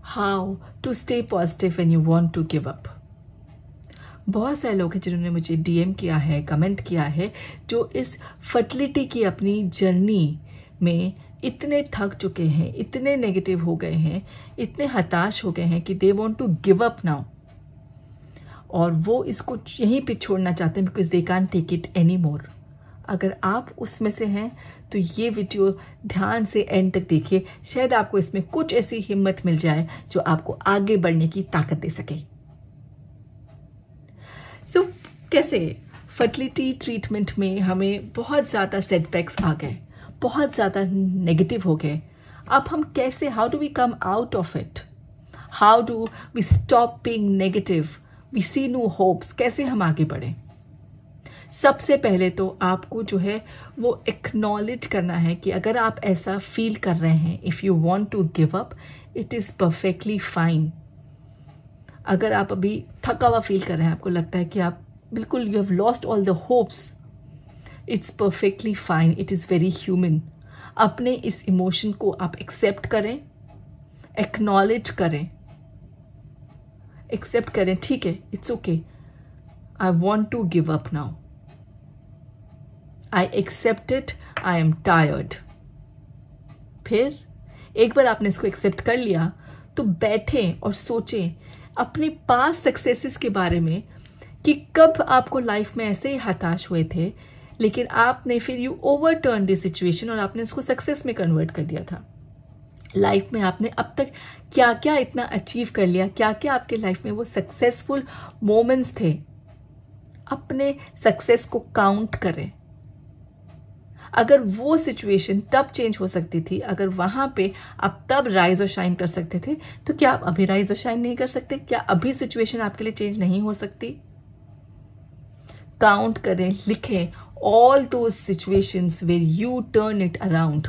How to stay positive when you want to give up. बहुत सारे लोग हैं जिन्होंने मुझे डीएम किया है, कमेंट किया है, जो इस फर्टिलिटी की अपनी जर्नी में इतने थक चुके हैं, इतने नेगेटिव हो गए हैं, इतने हताश हो गए हैं कि they want to give up now, और वो इसको यहीं पे छोड़ना चाहते हैं because they can't take it any more. अगर आप उसमें से हैं तो ये वीडियो ध्यान से एंड तक देखिए, शायद आपको इसमें कुछ ऐसी हिम्मत मिल जाए जो आपको आगे बढ़ने की ताकत दे सके। सो कैसे फर्टिलिटी ट्रीटमेंट में हमें बहुत ज़्यादा सेटबैक्स आ गए, बहुत ज़्यादा नेगेटिव हो गए। अब हम कैसे, how do we come out of it, how do we stop being negative, we see new hopes, कैसे हम आगे बढ़ें। सबसे पहले तो आपको जो है वो एक्नॉलेज करना है कि अगर आप ऐसा फील कर रहे हैं, if you want to give up, it is perfectly fine. अगर आप अभी थका हुआ फील कर रहे हैं, आपको लगता है कि आप बिल्कुल you have lost all the hopes, it's perfectly fine, it is very human. अपने इस इमोशन को आप एक्सेप्ट करें, एक्नॉलेज करें, एक्सेप्ट करें, ठीक है, it's okay, I want to give up now, I accept it, I am tired. फिर एक बार आपने इसको एक्सेप्ट कर लिया तो बैठें और सोचें अपने पास सक्सेसेस के बारे में कि कब आपको लाइफ में ऐसे ही हताश हुए थे, लेकिन आपने फिर यू ओवरटर्न दिस सिचुएशन और आपने उसको सक्सेस में कन्वर्ट कर दिया था। लाइफ में आपने अब तक क्या क्या इतना अचीव कर लिया, क्या क्या आपके लाइफ में वो सक्सेसफुल मोमेंट्स थे। अपने सक्सेस को काउंट करें। अगर वो सिचुएशन तब चेंज हो सकती थी, अगर वहां पे आप तब राइज और शाइन कर सकते थे, तो क्या आप अभी राइज और शाइन नहीं कर सकते? क्या अभी सिचुएशन आपके लिए चेंज नहीं हो सकती? काउंट करें, लिखें all those situations where you turn it around,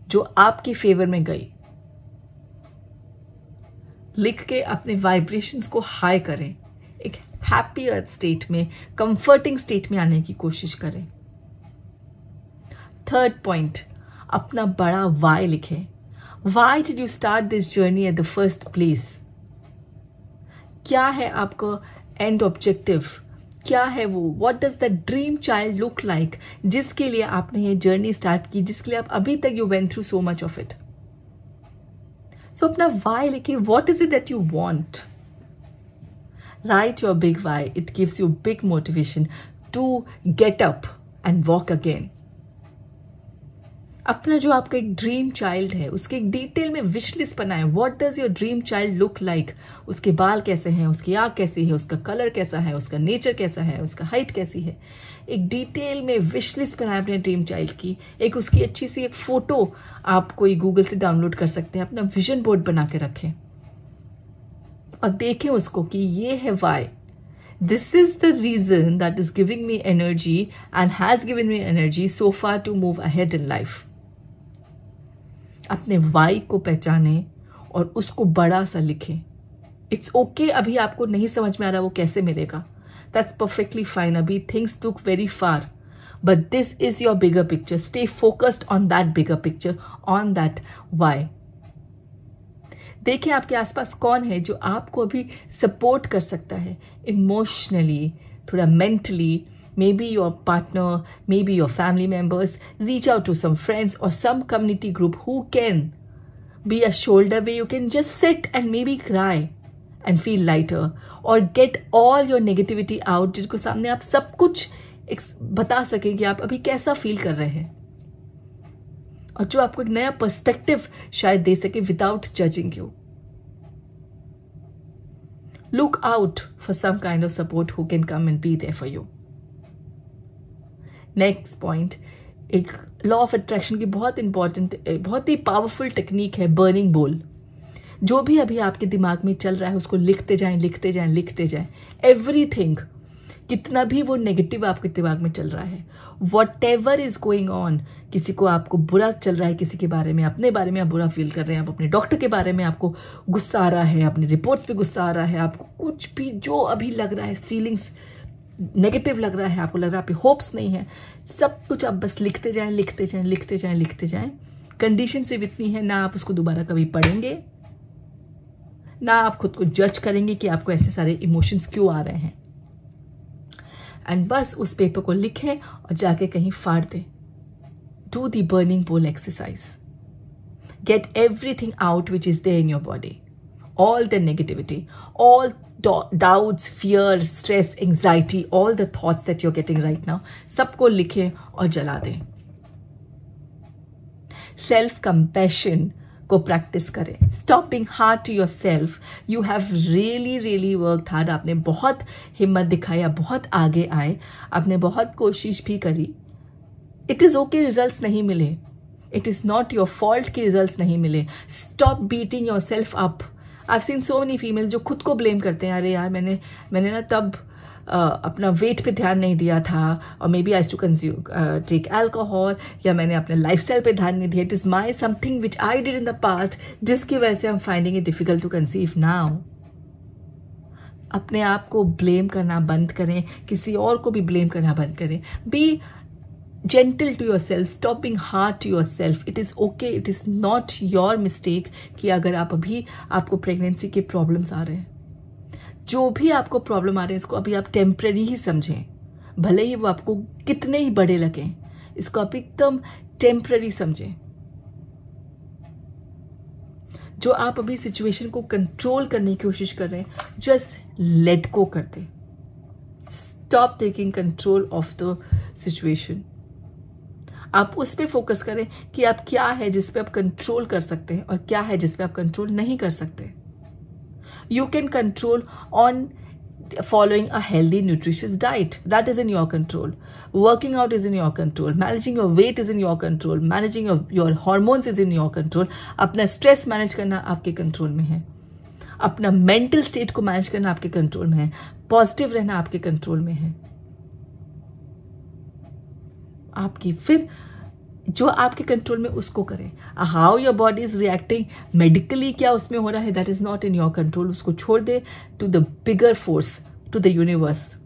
जो आपकी फेवर में गई। लिख के अपने वाइब्रेशंस को हाई करें, एक हैप्पियर स्टेट में, कंफर्टिंग स्टेट में आने की कोशिश करें। थर्ड पॉइंट, अपना बड़ा वाई लिखें। Why did you start this journey at the first place? क्या है आपका एंड ऑब्जेक्टिव? क्या है वो? What does the dream child look like, जिसके लिए आपने ये जर्नी स्टार्ट की, जिसके लिए आप अभी तक you went through so much of it. So अपना वाई लिखिए। What is it that you want? Write your big why, it gives you big motivation to get up and walk again. अपना जो आपका एक ड्रीम चाइल्ड है, उसके एक detail में विश लिस्ट बनाएं। What does your dream child look like? उसके बाल कैसे हैं, उसकी आँख कैसी है, उसका कलर कैसा है, उसका नेचर कैसा है, उसका हाइट कैसी है। एक डिटेल में विश लिस्ट बनाएं अपने ड्रीम चाइल्ड की। एक उसकी अच्छी सी एक फोटो आप कोई गूगल से डाउनलोड कर सकते हैं, अपना विजन बोर्ड बना के रखें और देखें उसको कि ये है Y, this is the reason that is giving me energy and has given me energy so far to move ahead in life. अपने वाई को पहचानें और उसको बड़ा सा लिखें। इट्स ओके अभी आपको नहीं समझ में आ रहा वो कैसे मिलेगा, दैट्स परफेक्टली फाइन। अभी things look very far, but this is your bigger picture. Stay focused on that bigger picture, on that why. देखिए आपके आसपास कौन है जो आपको अभी सपोर्ट कर सकता है इमोशनली, थोड़ा mentally. Maybe your partner, maybe your family members. Reach out to some friends or some community group who can be a shoulder where you can just sit and maybe cry and feel lighter, or get all your negativity out, जिसको सामने आप सब कुछ बता सकें कि आप अभी कैसा फील कर रहे हैं, और जो आपको एक नया पर्सपेक्टिव शायद दे सके without judging you. Look out for some kind of support who can come and be there for you. Next point, एक लॉ ऑफ अट्रैक्शन की बहुत इंपॉर्टेंट, बहुत ही पावरफुल टेक्निक है बर्निंग बोल। जो भी अभी आपके दिमाग में चल रहा है उसको लिखते जाएं, लिखते जाएं, लिखते जाएं। एवरीथिंग, कितना भी वो नेगेटिव आपके दिमाग में चल रहा है, what ever is going on, किसी को आपको बुरा चल रहा है, किसी के बारे में, अपने बारे में आप बुरा फील कर रहे हैं, आप अपने डॉक्टर के बारे में आपको गुस्सा आ रहा है, अपने रिपोर्ट्स पे गुस्सा आ रहा है, आपको कुछ भी जो अभी लग रहा है, फीलिंग्स नेगेटिव लग रहा है, आपको लग रहा है आपके होप्स नहीं है, सब कुछ आप बस लिखते जाएं, लिखते जाएं, लिखते जाएं, लिखते जाएं। कंडीशन सिर्फ इतनी है, ना आप उसको दोबारा कभी पढ़ेंगे, ना आप खुद को जज करेंगे कि आपको ऐसे सारे इमोशंस क्यों आ रहे हैं। एंड बस उस पेपर को लिखें और जाके कहीं फाड़ दें। Do the burning bowl exercise, get everything out which is there in your body, all the negativity, all doubts, fear, stress, anxiety, all the thoughts that you're getting right now, सबको लिखें और जला दें। सेल्फ कंपैशन को practice करें। Stop being hard to yourself. You have really worked hard. आपने बहुत हिम्मत दिखाया, बहुत आगे आए, आपने बहुत कोशिश भी करी। इट इज ओके रिजल्ट्स नहीं मिले, it is not your fault कि रिजल्ट्स नहीं मिले। Stop beating your self up. I seen so many females जो खुद को ब्लेम करते हैं, अरे यार मैंने ना तब अपना वेट पे ध्यान नहीं दिया था, और maybe I to consume take alcohol, या मैंने अपने लाइफस्टाइल पे ध्यान नहीं दिया। It is my something which I did in the past, जिसकी वजह से I am finding it difficult to conceive now. अपने आप को ब्लेम करना बंद करें, किसी और को भी ब्लेम करना बंद करें। Be gentle to yourself, stop being hard to yourself. It is okay, it is not your mistake कि अगर आप अभी आपको प्रेगनेंसी के प्रॉब्लम्स आ रहे हैं, जो भी आपको प्रॉब्लम आ रहे हैं, इसको अभी आप टेम्परेरी ही समझें, भले ही वो आपको कितने ही बड़े लगें, इसको आप एकदम टेम्परेरी समझें। जो आप अभी सिचुएशन को कंट्रोल करने की कोशिश कर रहे हैं, जस्ट लेट गो कर दें। Stop taking control of the situation. आप उस पे फोकस करें कि आप क्या है जिस पे आप कंट्रोल कर सकते हैं और क्या है जिस पे आप कंट्रोल नहीं कर सकते। You can control on following a healthy nutritious diet, that is in your control. Working out is in your control. Managing your weight is in your control. Managing your hormones is in your control. अपना stress manage करना आपके control में है। अपना mental state को manage करना आपके control में है। पॉजिटिव रहना आपके कंट्रोल में है। आपकी फिर जो आपके कंट्रोल में उसको करें। How your body is reacting medically, क्या उसमें हो रहा है, that is not in your control. उसको छोड़ दे to the bigger force, to the universe.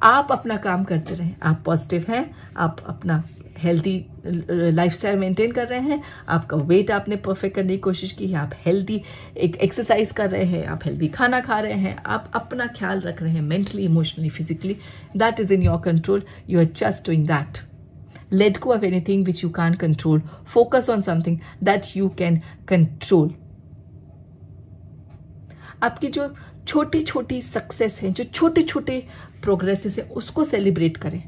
आप अपना काम करते रहें। आप पॉजिटिव हैं, आप अपना हेल्दी लाइफस्टाइल मेंटेन कर रहे हैं, आपका वेट आपने परफेक्ट करने की कोशिश की है, आप हेल्दी एक एक्सरसाइज कर रहे हैं, आप हेल्दी खाना खा रहे हैं, आप अपना ख्याल रख रहे हैं mentally, emotionally, physically, that is in your control. You are just doing that. Let go of anything which you can't control. Focus on something that you can control. आपकी जो छोटी छोटी सक्सेस है, जो छोटे छोटे प्रोग्रेसेस है, उसको सेलिब्रेट करें।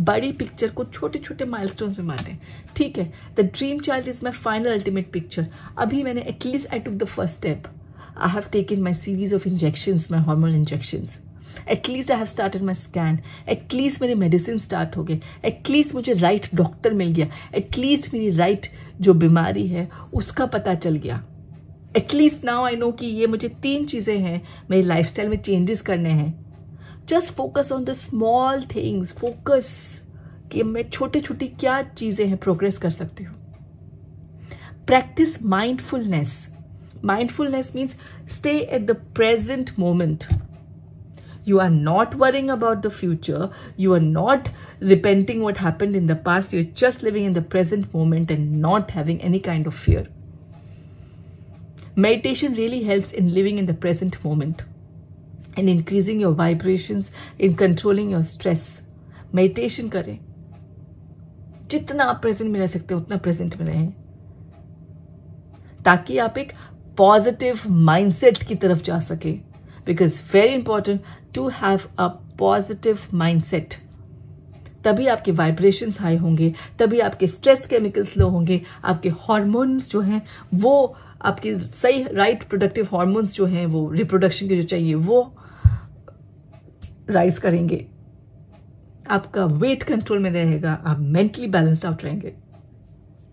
बड़ी पिक्चर को छोटे छोटे माइलस्टोन्स में बांटें। ठीक है, the dream child is my final ultimate picture. अभी मैंने at least I took the first step. I have taken my series of injections, my hormone injections. At least I have started my scan. At least मेरे medicine start हो गए। At least मुझे right doctor मिल गया। At least मेरी right जो बीमारी है उसका पता चल गया। एटलीस्ट नाउ आई नो कि ये मुझे 3 चीज़ें हैं मेरी लाइफस्टाइल में चेंजेस करने हैं। Just focus on the small things. Focus कि मैं छोटी छोटी क्या चीज़ें हैं प्रोग्रेस कर सकती हूँ। Practice mindfulness. Mindfulness means stay at the present moment. You are not worrying about the future. You are not repenting what happened in the past. You're just living in the present moment and not having any kind of fear. Meditation really helps in living in the present moment, in increasing your vibrations, in controlling your stress. Meditation करें। जितना आप present में रह सकते हो उतना present में रहें, ताकि आप एक पॉजिटिव माइंडसेट की तरफ जा सके। Because very important to have a positive mindset. तभी आपके वाइब्रेशंस हाई होंगे, तभी आपके स्ट्रेस केमिकल्स लो होंगे, आपके हार्मोन्स जो हैं वो आपके सही राइट प्रोडक्टिव हार्मोन्स जो हैं वो रिप्रोडक्शन के जो चाहिए वो राइज करेंगे। आपका वेट कंट्रोल में रहेगा, आप मेंटली बैलेंस्ड आउट रहेंगे,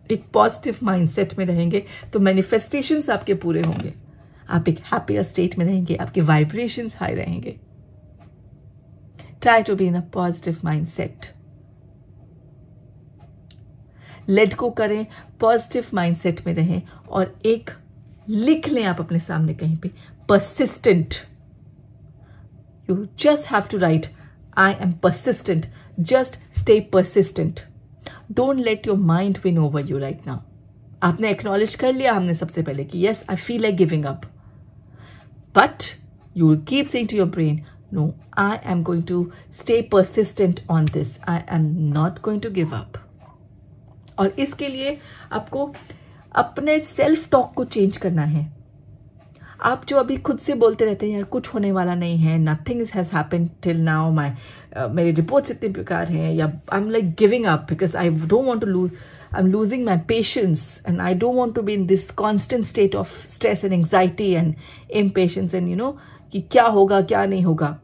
एक पॉजिटिव माइंडसेट में रहेंगे, तो मैनिफेस्टेशंस आपके पूरे होंगे। आप एक हैप्पियर स्टेट में रहेंगे, आपके वाइब्रेशंस हाई रहेंगे। Try to be in a positive mindset. Let go करें, पॉजिटिव माइंडसेट में रहें, और एक लिख लें आप अपने सामने कहीं पे, persistent. You just have to write I am persistent. Just stay persistent. Don't let your mind win over you right now. आपने एक्नॉलेज कर लिया हमने सबसे पहले कि yes I feel like giving up. But you will keep saying to your brain, no, I am going to stay persistent on this. I am not going to give up. और इसके लिए आपको अपने सेल्फ टॉक को change करना है. आप जो अभी खुद से बोलते रहते हैं यार कुछ होने वाला नहीं है, nothing has happened till now, मेरी रिपोर्ट्स इतने बेकार हैं, या I am like giving up because I don't want to lose, I am losing my patience and I don't want to be in this constant state of stress and anxiety and impatience and you know कि क्या होगा क्या नहीं होगा.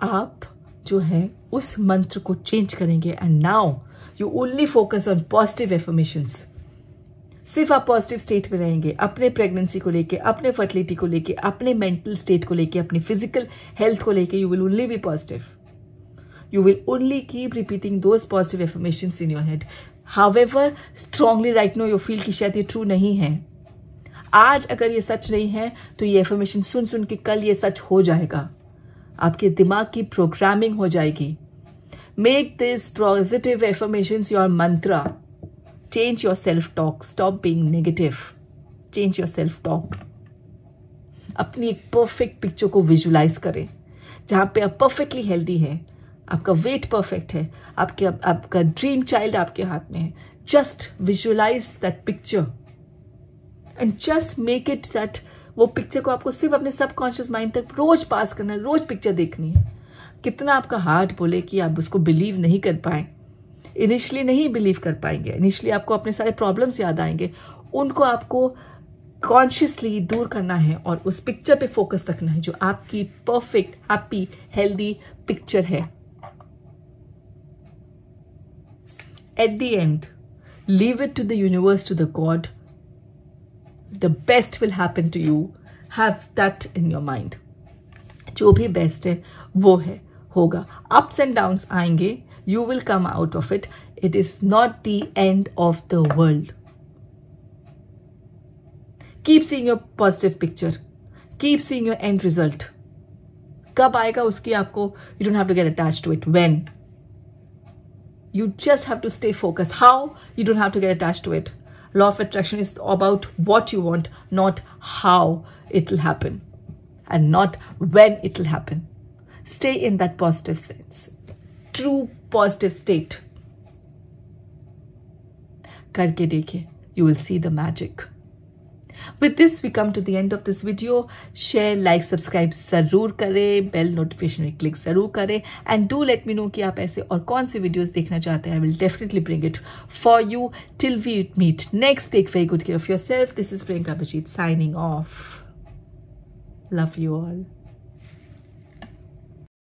आप जो है उस मंत्र को चेंज करेंगे and now you only focus on positive affirmations. सिर्फ आप पॉजिटिव स्टेट में रहेंगे अपने प्रेगनेंसी को लेके, अपने फर्टिलिटी को लेके, अपने मेंटल स्टेट को लेके, अपनी फिजिकल हेल्थ को लेके. You will only be positive. You will only keep repeating those positive affirmations in your head. However strongly right now you feel कि शायद ये ट्रू नहीं है, आज अगर ये सच नहीं है तो ये एफर्मेशन सुन सुन के कल ये सच हो जाएगा. आपके दिमाग की प्रोग्रामिंग हो जाएगी. Make this positive affirmations your Mantra. Change your self-talk. Stop being negative. Change your self-talk. अपनी एक परफेक्ट पिक्चर को विजुलाइज करें जहाँ पे आप परफेक्टली हेल्दी है, आपका वेट परफेक्ट है, आपका ड्रीम चाइल्ड आपके हाथ में है. Just visualise that picture and just make it that वो पिक्चर को आपको सिर्फ अपने सबकॉन्शियस माइंड तक रोज पास करना है, रोज पिक्चर देखनी है. कितना आपका हार्ट बोले कि आप उसको बिलीव नहीं कर पाए, इनिशियली नहीं बिलीव कर पाएंगे. इनिशियली आपको अपने सारे प्रॉब्लम्स याद आएंगे, उनको आपको कॉन्शियसली दूर करना है और उस पिक्चर पे फोकस रखना है जो आपकी परफेक्ट हैप्पी हेल्दी पिक्चर है. At the end leave it to the universe, to the god. The best will happen to you. Have that in your mind. जो भी बेस्ट है वो है, होगा. अप्स एंड डाउन्स आएंगे. You will come out of it. It is not the end of the world. Keep seeing your positive picture. Keep seeing your end result. कब आएगा उसकी आपको, you don't have to get attached to it. When? You just have to stay focused. How? You don't have to get attached to it. Law of attraction is about what you want, not how it will happen. And not when it will happen. Stay in that positive sense. True positive state. करके देखिए, you will see the magic. With this we come to the end of this video. Share, like, subscribe जरूर करें, bell notification में click जरूर करें and do let me know कि आप ऐसे और कौन से वीडियोस देखना चाहते हैं. I will definitely bring it for you. Till we meet next, take very good care of yourself. This is Priyanka Bijit signing off. Love you all.